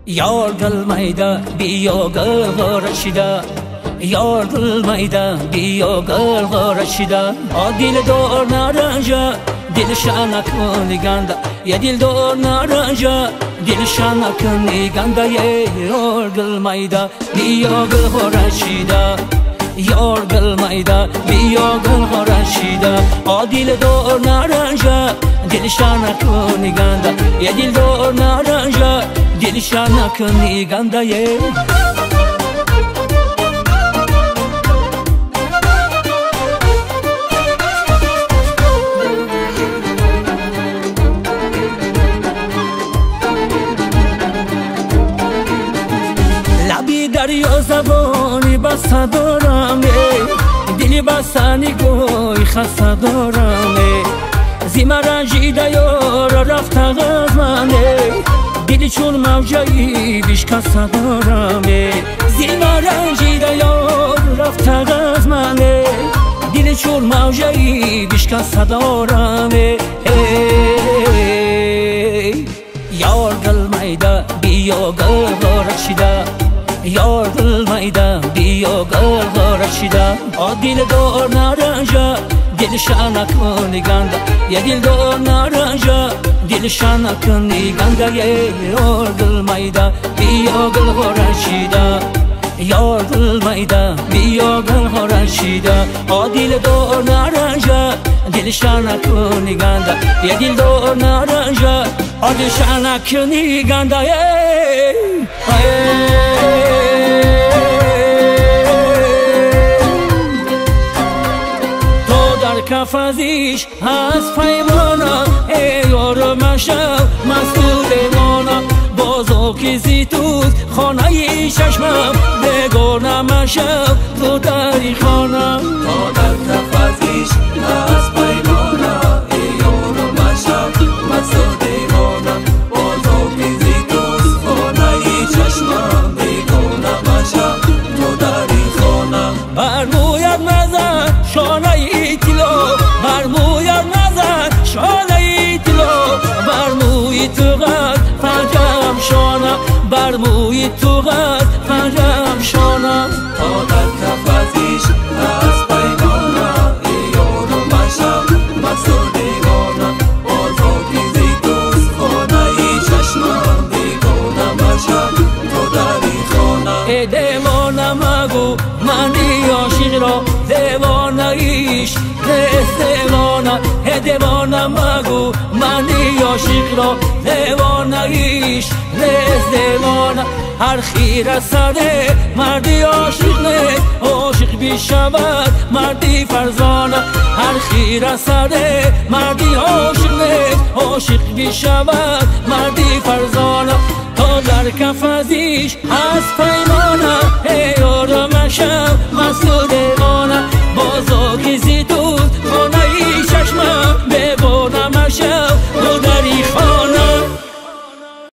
Yar gelmeyde biyo gılgıraşida, yar gelmeyde biyo gılgıraşida. O dil doğru naranja, dil şanakın liganda. Ya dil doğru naranja, dil şanakın liganda. Yar gelmeyde biyo gılgıraşida, yar gelmeyde biyo gılgıraşida. O dil doğru naranja, dil şanakın liganda. Ya dil doğru naranja, dil şanakın liganda. Labi daryo zaboni basa دارم دلی بسانی گوی خسته دارم زیما رنجیده یار رفته از منه دلی چون موجهی بیشکسته دارم زیما رنجیده یار رفته از منه دلی چون موجهی بیشکسته دارم یار gelmeyde biyo gılgıraşida, yar gelmeyde biyo gılgıraşida. O dil doğru naranja, dil şanakın liganda. Ya dil doğru naranja, dil şanakın liganda. Yar gelmeyde biyo gılgıraşida, yar gelmeyde biyo gılgıraşida. O dil doğru naranja, dil şanakın liganda. Ya dil doğru naranja, o dil şanakın liganda. کف ازیش از پیمانا یارو مشو مسئول مانا بازو کسی توز خانه چشمم بگرنه مشو تو داری خانم تا در کف ازیش از پیمانا یارو مشو مسئول مانا بازو کسی توز خانه چشمم بگرنه مشو تو داری خانم برموید مزن شانه برموید نزن شانه طلا برموی تو قد فرجم شانم برموی تو قد فرجم شانم تا در کف ازیش از پیمانا یارو مشم مسئول دیوانم بازو کسی دوست خانه چشمم دیگانه مشم تو داری خانم دیوانم مگو منی عاشق را دیوانه ایش دیوانه دیوانه مگو منی عاشق را دیوانه ایش دیوانه هر خیره سده مردی عاشق نه عاشق بیشود مردی فرزانه هر خیره سده مردی عاشق نه عاشق بیشود مردی فرزانه تا در کف ازیش از پیمانه